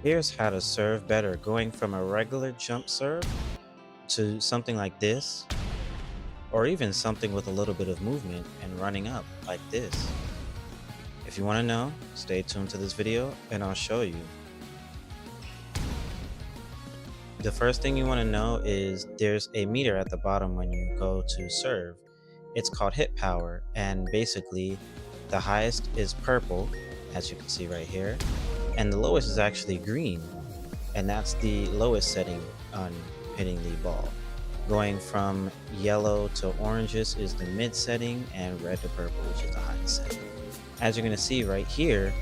Here's how to serve better, going from a regular jump serve to something like this, or even something with a little bit of movement and running up like this. If you want to know, stay tuned to this video and I'll show you. The first thing you want to know is there's a meter at the bottom when you go to serve. It's called hit power, and basically the highest is purple, as you can see right here, and the lowest is actually green, and that's the lowest setting on hitting the ball. Going from yellow to oranges is the mid setting, and red to purple, which is the highest setting. As you're going to see right here,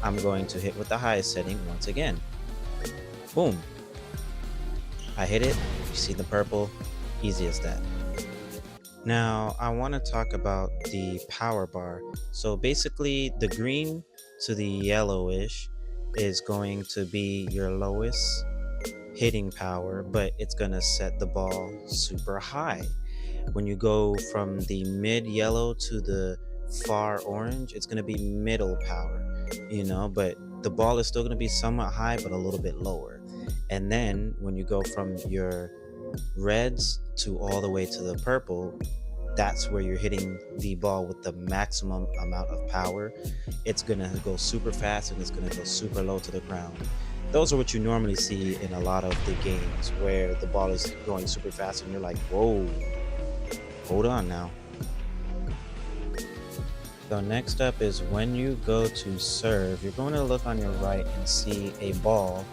I'm going to hit with the highest setting once again. Boom. I hit it. You see the purple? Easy as that. Now, I want to talk about the power bar. So basically, the green to the yellowish is going to be your lowest hitting power, but it's going to set the ball super high. When you go from the mid yellow to the far orange, it's going to be middle power, but the ball is still going to be somewhat high, but a little bit lower. And then when you go from your reds to all the way to the purple, that's where you're hitting the ball with the maximum amount of power. It's gonna go super fast and it's gonna go super low to the ground. Those are what you normally see in a lot of the games where the ball is going super fast and you're like, whoa, hold on now. So next up is when you go to serve, you're going to look on your right and see a ball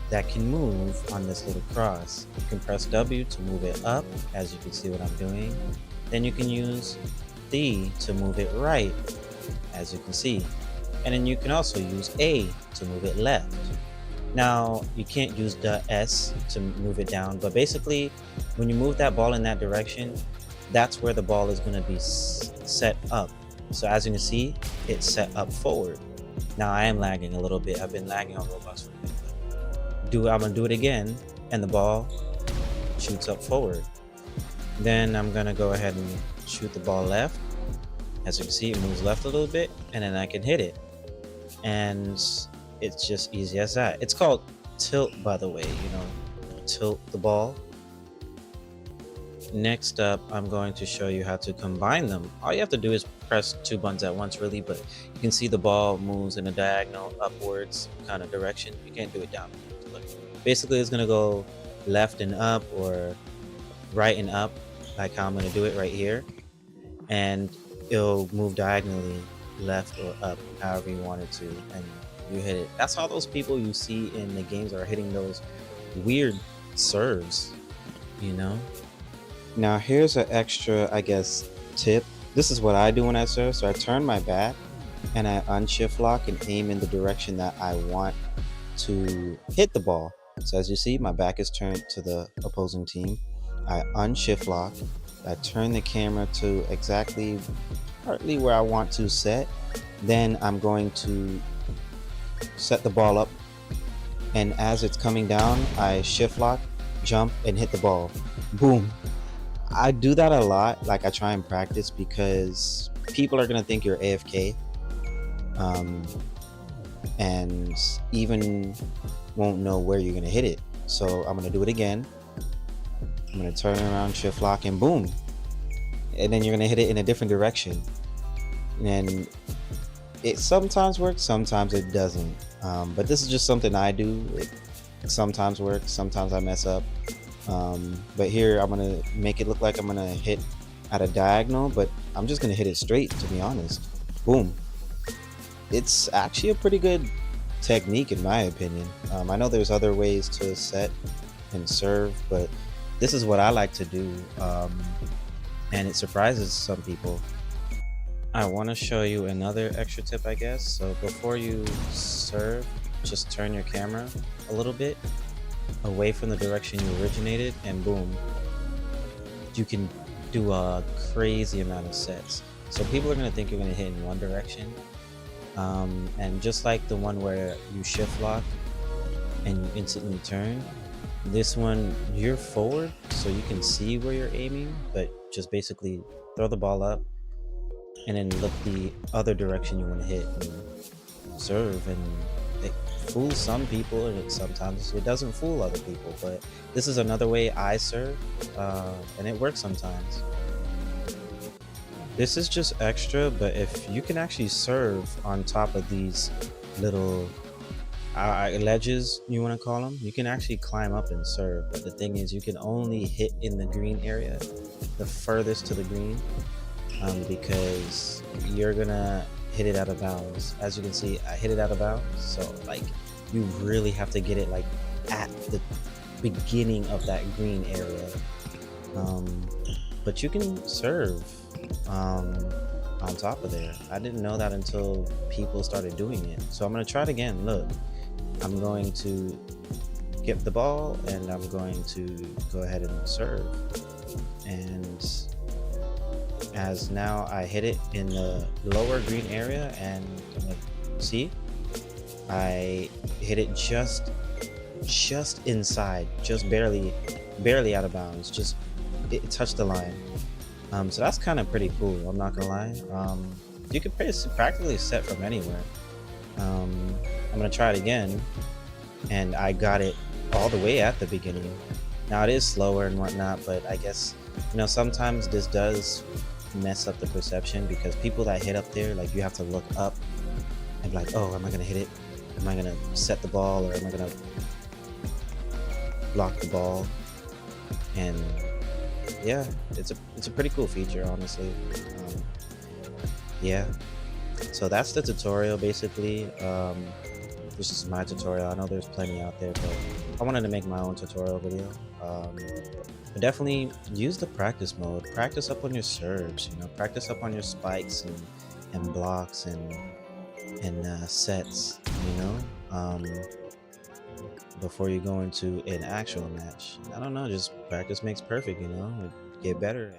that can move on this little cross. You can press W to move it up, as you can see what I'm doing. Then you can use D to move it right, as you can see. And then you can also use A to move it left. Now, you can't use the S to move it down, but basically, when you move that ball in that direction, that's where the ball is going to be set up. So as you can see, it's set up forward. Now, I am lagging a little bit. I've been lagging on Roblox for a bit. I'm gonna do it again, and the ball shoots up forward. Then I'm gonna go ahead and shoot the ball left. As you can see, it moves left a little bit, and then I can hit it. And it's just easy as that. It's called tilt, by the way, tilt the ball. Next up, I'm going to show you how to combine them. All you have to do is press two buttons at once, really, but you can see the ball moves in a diagonal upwards kind of direction. You can't do it down. Basically, it's gonna go left and up or right and up, like how I'm gonna do it right here, and it'll move diagonally left or up, however you want it to, and you hit it. That's how those people you see in the games are hitting those weird serves, Now here's an extra, I guess, tip. This is what I do when I serve. So I turn my bat and I unshift lock and aim in the direction that I want to hit the ball. So as you see, my back is turned to the opposing team. I unshift lock. I turn the camera to exactly partly where I want to set. Then I'm going to set the ball up. And as it's coming down, I shift lock, jump, and hit the ball. Boom. I do that a lot. Like I try and practice because people are going to think you're AFK. And even won't know where you're gonna hit it. So I'm gonna do it again. I'm gonna turn around, shift lock, and boom. And then you're gonna hit it in a different direction. And it sometimes works, sometimes it doesn't. But this is just something I do. It sometimes works, sometimes I mess up. But here I'm gonna make it look like I'm gonna hit at a diagonal, but I'm just gonna hit it straight, to be honest. Boom. It's actually a pretty good technique in my opinion. I know there's other ways to set and serve, but this is what I like to do, and it surprises some people. I want to show you another extra tip, I guess. So before you serve, just turn your camera a little bit away from the direction you originated, and boom, you can do a crazy amount of sets. So people are going to think you're going to hit in one direction. And just like the one where you shift lock and you instantly turn, this one you're forward so you can see where you're aiming, but just basically throw the ball up and then look the other direction you want to hit and serve, and fools some people, and sometimes it doesn't fool other people. But this is another way I serve, and it works sometimes. This is just extra, but if you can actually serve on top of these little ledges, you want to call them, you can actually climb up and serve. But the thing is, you can only hit in the green area, the furthest to the green, because you're gonna hit it out of bounds. As you can see, I hit it out of bounds. So like, you really have to get it like at the beginning of that green area. Um, but you can serve um, on top of there. I didn't know that until people started doing it. So I'm gonna try it again. Look, I'm going to get the ball and I'm going to go ahead and serve. And as now I hit it in the lower green area, and see, I hit it just inside, just barely out of bounds. Just it touched the line. So that's kind of pretty cool. I'm not gonna lie. You can practically set from anywhere. I'm gonna try it again, and I got it all the way at the beginning. Now it is slower and whatnot, but I guess sometimes this does mess up the perception, because people that hit up there, like, you have to look up and be like, oh, am I gonna hit it? Am I gonna set the ball, or am I gonna block the ball? And yeah, it's a pretty cool feature, honestly. Yeah, so that's the tutorial basically. This is my tutorial. I know there's plenty out there, but I wanted to make my own tutorial video. But definitely use the practice mode. Practice up on your serves, practice up on your spikes and blocks and sets, before you go into an actual match. I don't know, just practice makes perfect, get better.